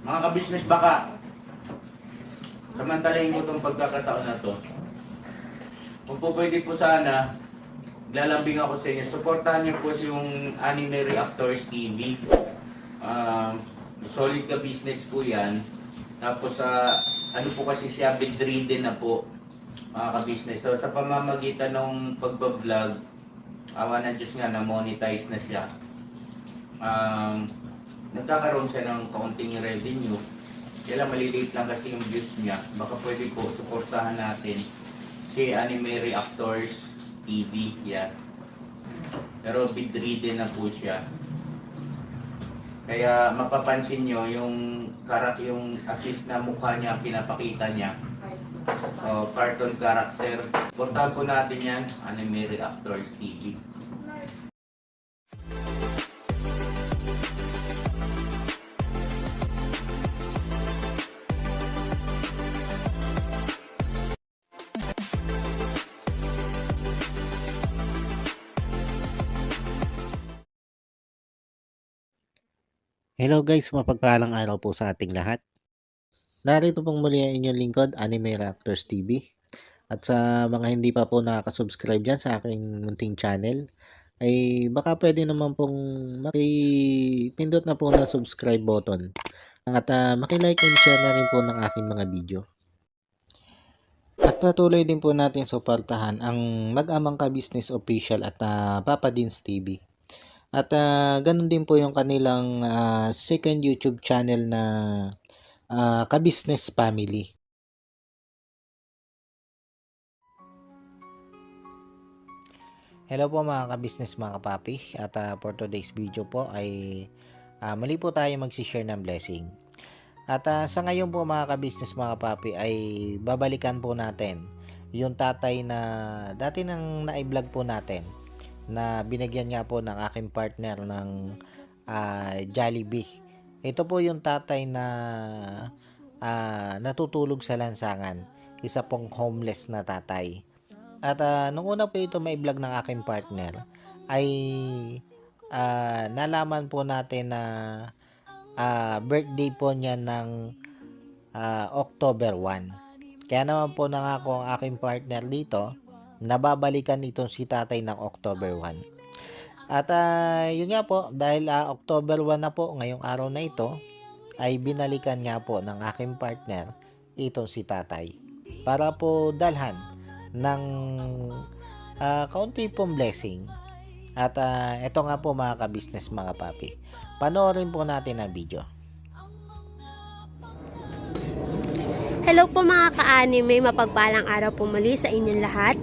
Mga ka-business baka, samantalahin ko itong pagkakataon na to. Kung po pwede po sana, lalambing ako sa inyo. Supportahan niyo po yung Anime Reactors TV. Solid ka business po yan. Tapos ano po kasi siya, bedridden na po mga ka-business. So sa pamamagitan ng pagbablog, awa ng Diyos nga na monetize na siya. Nagkakaroon siya ng kaunting revenue. Kaya maliliit lang kasi yung views niya. Baka pwede po suportahan natin si Anime Reactors TV. Yan. Pero bedridden na po siya. Kaya mapapansin nyo yung at least na mukha niya, pinapakita niya. Cartoon character. Portahan po natin yan, Anime Reactors TV. Hello guys, mapagpalang araw po sa ating lahat. Narito pong muli ang inyong lingkod, Anime Reactors TV. At sa mga hindi pa po nakaka-subscribe dyan sa aking munting channel, ay baka pwede naman pong makipindot na po na subscribe button. At makilike and share na rin po ng aking mga video. At patuloy din po natin suportahan ang Mag-amang Ka-Business Official at Papa Dins TV. At ganun din po yung kanilang second YouTube channel na Ka-Business Family. Hello po mga ka-business, mga kapapi. At for today's video po ay muli po tayo mag-share ng blessing. At sa ngayon po mga ka-business, mga kapapi, ay babalikan po natin yung tatay na dati nang na-vlog po natin, na binigyan nga po ng aking partner ng Jollibee. Ito po yung tatay na natutulog sa lansangan. Isa pong homeless na tatay. At nung una po ito may vlog ng aking partner, ay nalaman po natin na birthday po niya ng October 1. Kaya naman po nangako ang aking partner dito, nababalikan itong si tatay ng October 1. At yun nga po, dahil October 1 na po ngayong araw na ito, ay binalikan nga po ng aking partner itong si tatay para po dalhan ng kaunti pong blessing. At ito nga po mga ka-business, mga papi, panoorin po natin ang video. Hello po mga ka-anime, mapagpalang araw po muli sa inyong lahat.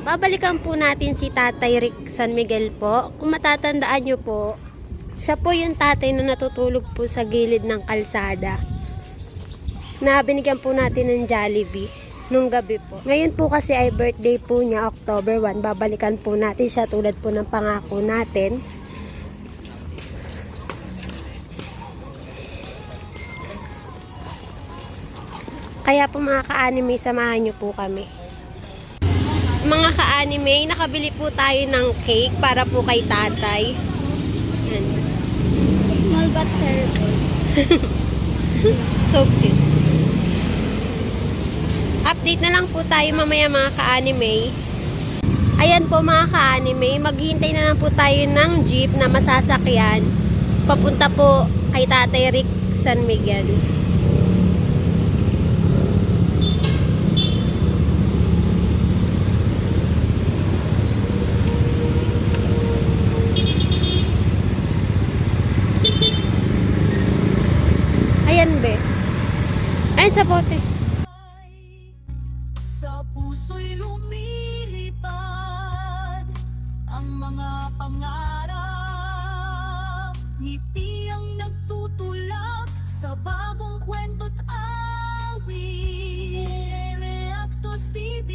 Babalikan po natin si Tatay Rick San Miguel po. Kung matatandaan nyo po, siya po yung tatay na natutulog po sa gilid ng kalsada, na binigyan po natin ng Jollibee nung gabi po. Ngayon po kasi ay birthday po niya, October 1. Babalikan po natin siya tulad po ng pangako natin. Kaya po mga ka-anime, samahan nyo po kami. Mga ka-anime, nakabili po tayo ng cake para po kay tatay. Yan. Small but terrible. So cute. Update na lang po tayo mamaya mga ka-anime. Ayan po mga ka-anime, maghihintay na lang po tayo ng jeep na masasakyan papunta po kay Tatay Rick San Miguel. Ayan be. Ayan sa bote. Sa puso'y lumilipad ang mga pangarap, ngiti ang nagtutulak sa bagong kwento't awit. Reactors TV,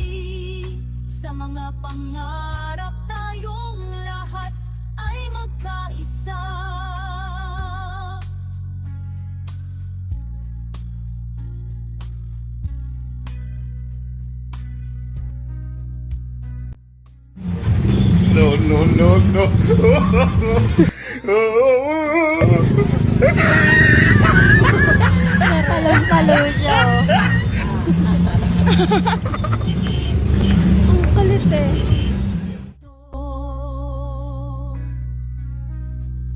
sa mga pangarap tayong lahat ay magkaisa. No, no, no, no. Ang kulit eh.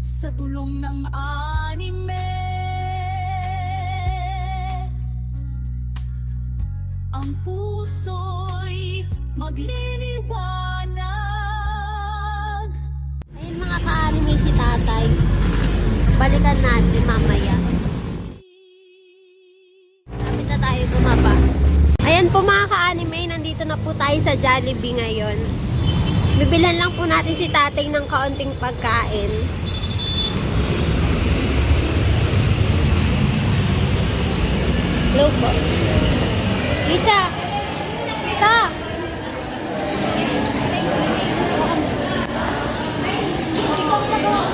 Sa tulong ng anime, ang puso'y magliliwanag. Ayun mga ka-anime si tatay. Balikan natin mamaya. Lapit na tayo bumaba. Ayan po mga ka-anime, nandito na po tayo sa Jollibee ngayon. Bibilhan lang po natin si tatay ng kaunting pagkain. Hello po. Lisa! Lisa! Ikaw magawa.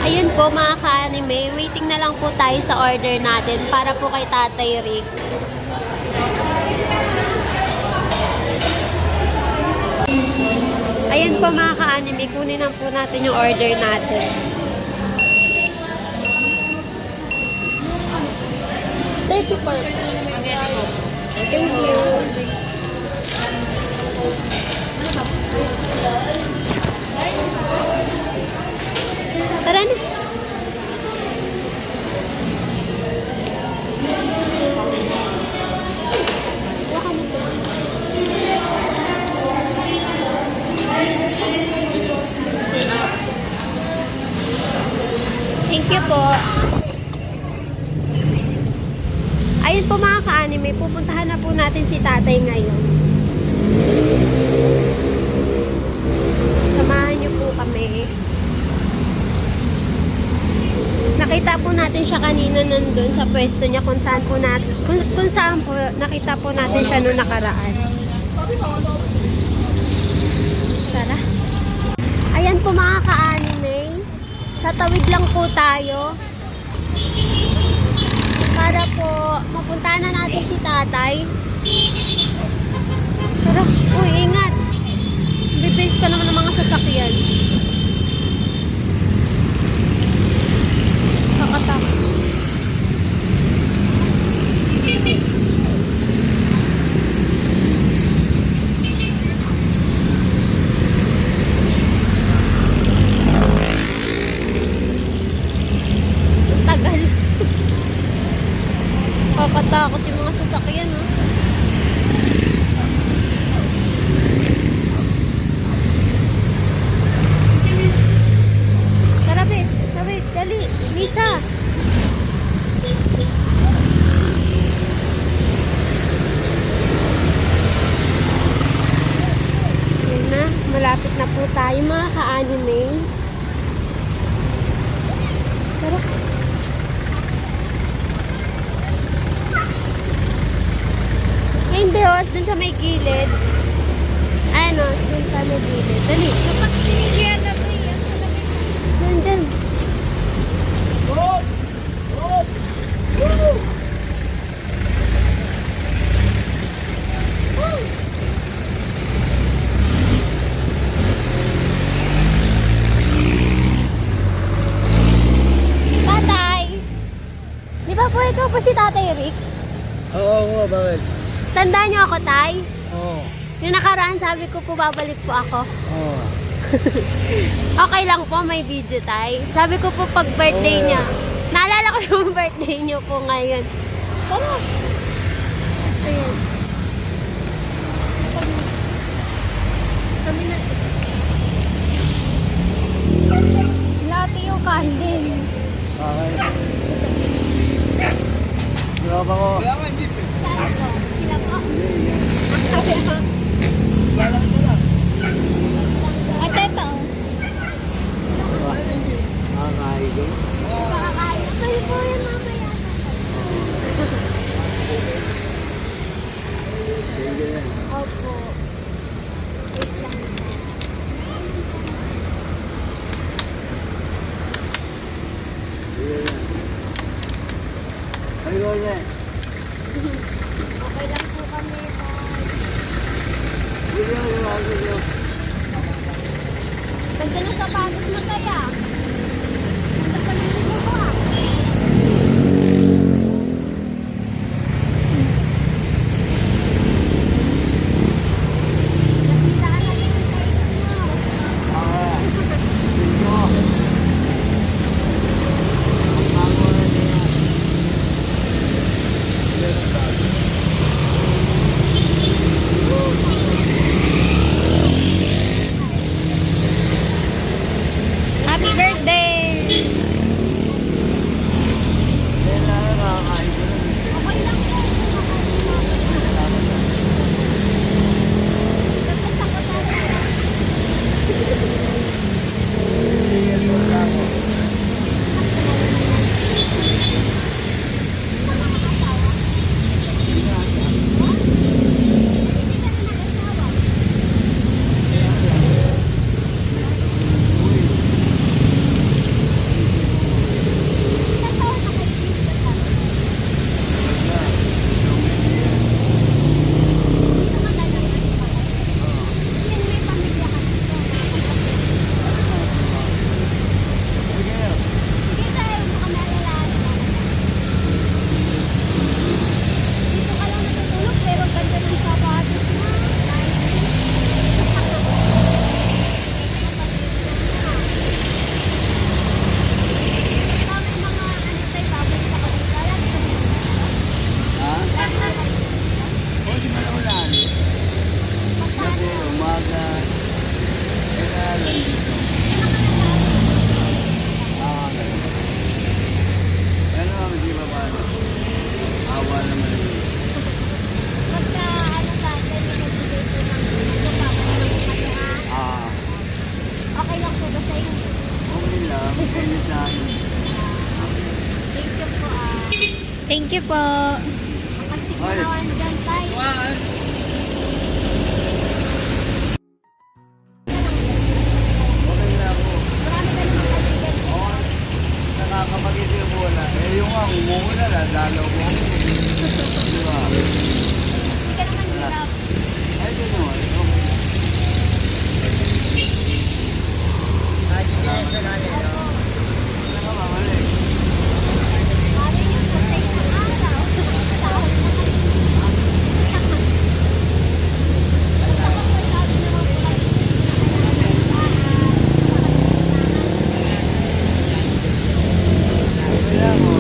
Ayun po mga ka-anime, waiting na lang po tayo sa order natin para po kay Tatay Rick. Ayun po mga ka-anime, kunin lang po natin yung order natin. 34. Thank you. Tara na. Thank you po. Ayun po mga ka-anime, pupuntahan na po natin si tatay ngayon. Samahan niyo po kami. Nakita po natin siya kanina nandun sa pwesto niya kung saan po natin, kung saan po nakita po natin siya noong nakaraan. Tara. Ayan po mga ka-anime. Tatawid lang po tayo para po mapuntahan na natin si tatay. Tara, uy, ingat. Bibilis ka naman ng mga sasakyan. Kakatakot. Tagal. Kakatakot yung mga sasakyan, no? Tara, be. Tawid, dali. Lisa. Yun na. Malapit na po tayo, mga ka-anime. Tara. Ngayon, Beos, dun sa may gilid. Ano, dun sa may gilid. Dali. Kapag sinigyan na po yan. Dun, dyan. Tatay! Di ba po ikaw po si Tatay Rick? Oo, bakit? Tandaan niyo ako, Tay? Oo. Yung nakaraan, sabi ko po babalik po ako. Oo. Okay lang po, may video, Tay. Sabi ko po pag birthday niya. Naalala ko yung birthday niyo po ngayon. Tara! Ayan. Kami na. Lati yung candle. Okay. Sila ba ko? Sila po. Sila po. At ito. Nakakaigil. Makakain. Kayo po yan mamaya. Opo. Wait lang. Ayun. Okay lang po kami. Ganda ng sapatos mo kaya. Ganda pa ng libo ko ah. Nasilaan na din yung size mo. Happy birthday! Okay lang po. Tapos ako talaga. Okay lang po ba sa inyo? Thank you po ah. Thank you po. Makasikawan dyan tayo. Marami ka naman kaibigan po. Nakakapag-isip mo na. Eh, yung nga, umuna na, dalaw mo. Di ba? Hindi ka naman hirap. Ay, di naman. Okay. Nakamamali. Mali yung sa isang araw. Sahod na kayo. Sabi naman po kayo. Kaya mo.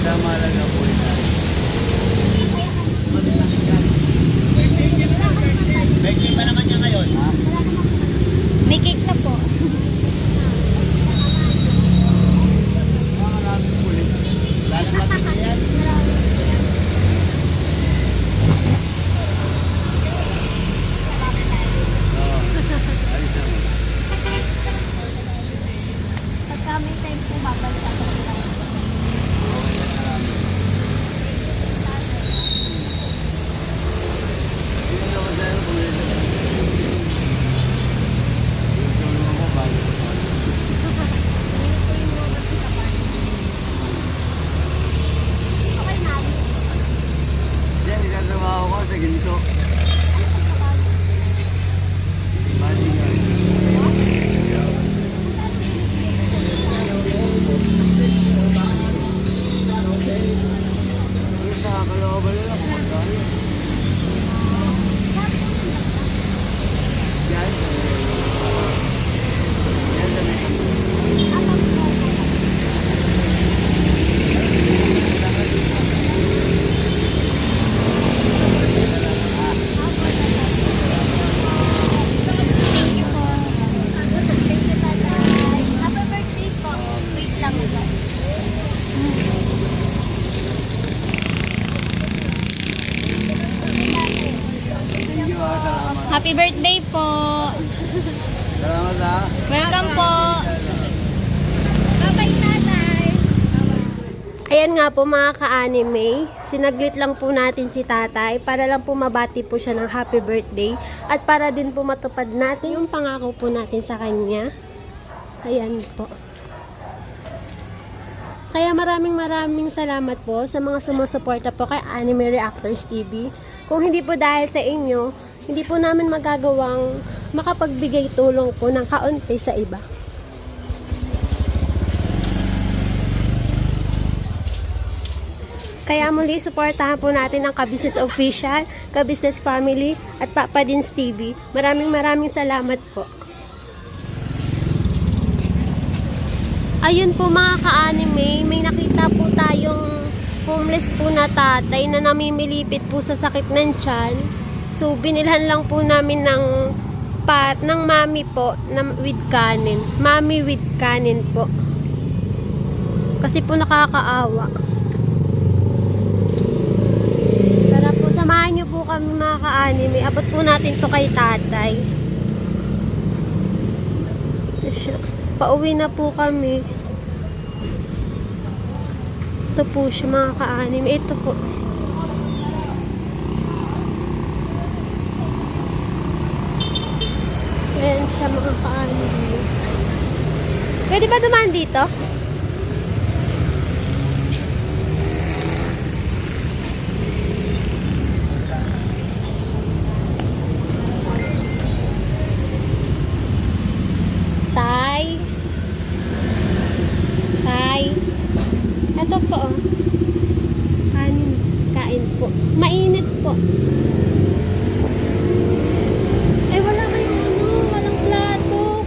Tama lang ang buhay natin. Kaya ka na. birthday po. Salamat ha. Welcome po. Bye-bye, tatay. Ayan nga po mga ka-anime, sinaglit lang po natin si tatay para lang po mabati po siya ng happy birthday at para din po matupad natin yung pangako po natin sa kanya. Ayan po. Kaya maraming salamat po sa mga sumusuporta po kay Anime Reactors TV. Kung hindi po dahil sa inyo, hindi po namin magagawang makapagbigay tulong po ng kaunti sa iba. Kaya muli, suportahan po natin ang Ka-Business Official, Ka-Business Family, at Papa Dins TV. Maraming salamat po. Ayun po mga ka-anime, may nakita po tayong homeless po na tatay na namimilipit po sa sakit ng tiyan. So, binilhan lang po namin ng mami po with kanin. Mami with kanin po. Kasi po nakakaawa. Tara po, samahan niyo po kami mga ka-anime. Abot po natin to kay tatay. Ito siya. Pauwi na po kami. Ito po siya mga ka-anime. Ito po. Ayan siya mga ka-anime. Pwede ba dumaan dito? Ito po, oh. Kain po. Mainit po. Ay, wala kayong walang plato.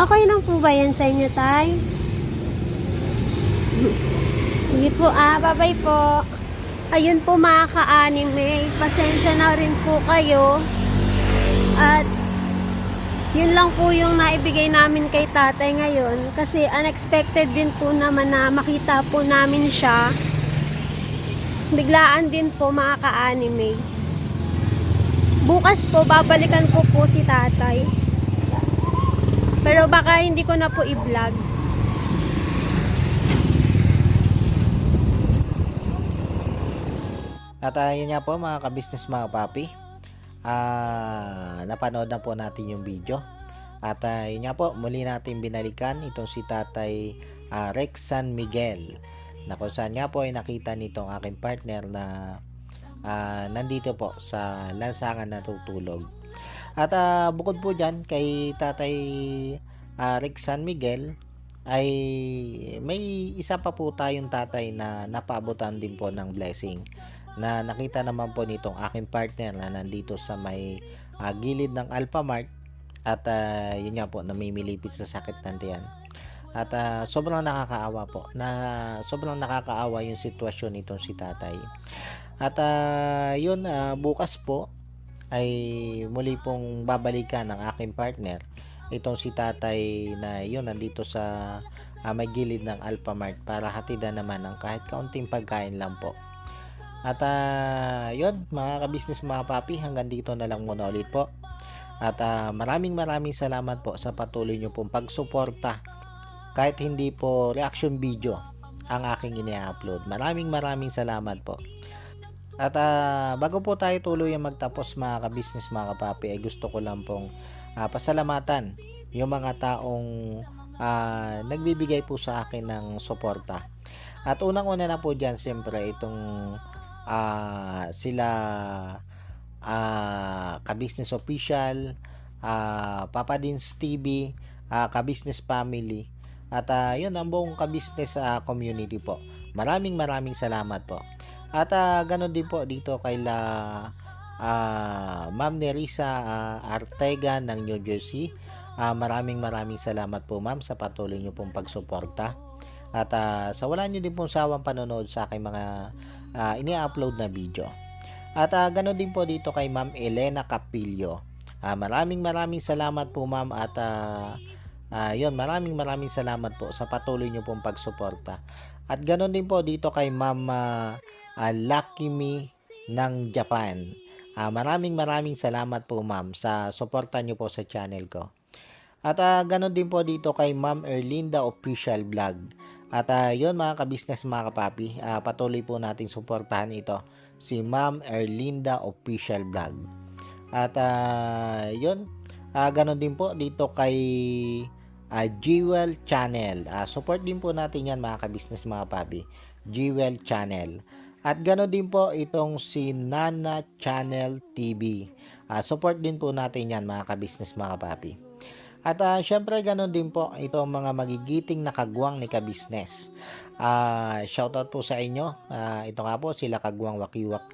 Okay lang po ba yan sa inyo, tay? Sige po, bye-bye po. Ayun po mga ka-anime, pasensya na rin po kayo. At yun lang po yung naibigay namin kay tatay ngayon kasi unexpected din po naman na makita po namin siya. Biglaan din po mga ka-anime. Bukas po babalikan ko po si tatay. Pero baka hindi ko na po i-vlog. At yun nga po mga ka-business mga papi. Napanood na po natin yung video. At yun nga po, muli natin binalikan itong si Tatay Rex San Miguel. Na kung saan nga po ay nakita nitong aking partner na nandito po sa lansangan natutulog. At bukod po dyan kay Tatay Rex San Miguel ay may isa pa po tayong tatay na napaabutan din po ng blessing. Na nakita naman po nitong aking partner na nandito sa may gilid ng Alphamart at yun nga po namimilipit sa sakit ng tiyan. At sobrang nakakaawa po. Sobrang nakakaawa yung sitwasyon nitong si tatay. At yun bukas po ay muli pong babalikan ng aking partner itong si tatay na yun nandito sa may gilid ng Alphamart para hatidan naman ng kahit kaunting pagkain lang po. At yun mga ka-business mga papi, hanggang dito na lang muna ulit po. At maraming salamat po sa patuloy nyo pong pagsuporta kahit hindi po reaction video ang aking ini-upload. Maraming salamat po. At bago po tayo tuloy ang magtapos mga ka-business mga kapapi, ay gusto ko lang pong pasalamatan yung mga taong nagbibigay po sa akin ng suporta. At unang-una na po dyan siyempre itong sila Ka-Business Official, Papa Dins TV, Ka-Business Family, at yun ang buong Ka-Business community po. Maraming salamat po. At ganoon din po dito kay Ma'am Nerissa Artega ng New Jersey. Maraming salamat po ma'am sa patuloy niyo pong pagsuporta. At sa wala niyo din pong sawang panonood sa aking mga ini-upload na video. At ganoon din po dito kay Ma'am Elena Capillo. Maraming salamat po ma'am. At yun, maraming salamat po sa patuloy niyo pong pagsuporta. At ganoon din po dito kay Ma'am Lucky Me ng Japan. Maraming salamat po ma'am sa suporta nyo po sa channel ko. At ganun din po dito kay Ma'am Erlinda Official Vlog. At yun mga kabisnes mga kapapi, patuloy po nating suportahan ito, si Ma'am Erlinda Official Vlog. At yun, ganun din po dito kay Jewel Channel. Support din po natin yan mga kabisnes mga kapapi, Jewel Channel. At gano'n din po itong si Nana Channel TV. Support din po natin yan mga kabisnes mga kapapi. At syempre gano'n din po itong mga magigiting na kagwang ni kabisnes. Shoutout po sa inyo. Ito nga po sila Kagwang Wakiwak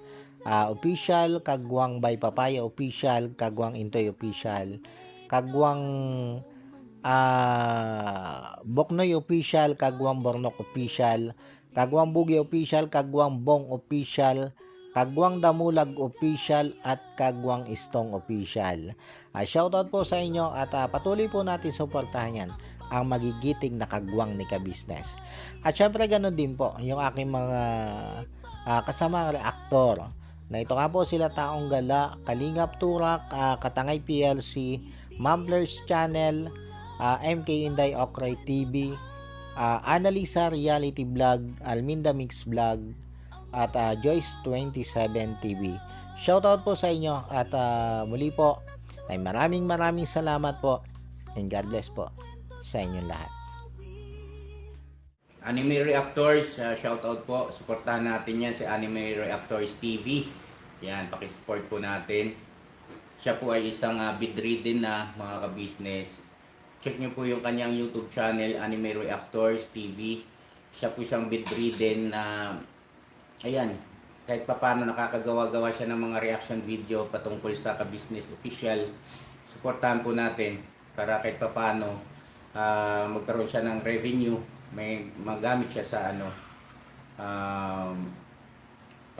Official, Kagwang by Papaya Official, Kagwang Intoy Official, Kagwang Boknoy Official, Kagwang Bornok Official, Kagwang Bugi Official, Kagwang Bong Official, Kagwang Damulag Official at Kagwang Istong Official. Shoutout po sa inyo at patuloy po natin suportahan yan, ang magigiting na kagwang ni kabisnes. At syempre ganoon din po yung aking mga kasama reaktor. Na ito nga po sila Taong Gala, Kalingap Turak, Katangay PLC, Mamblers Channel, MK Inday Okray TV, Annalisa Reality Vlog, Alminda Mix Vlog, at Joyce 27 TV. Shoutout po sa inyo at muli po ay maraming salamat po and God bless po sa inyong lahat. Anime Reactors, shoutout po. Suportahan natin yan si Anime Reactors TV. Yan, pakisupport po natin. Siya po ay isang bidridden na mga ka-business. Check nyo po yung kanyang YouTube channel, Anime Reactors TV. Siya po siyang bidridden na ayan, kahit papaano nakakagawa-gawa siya ng mga reaction video patungkol sa ka-business official. Suportahan po natin para kahit papaano magkaroon siya ng revenue, may magamit siya sa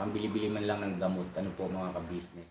pambili-bili man lang ng gamot, ano po mga ka-business.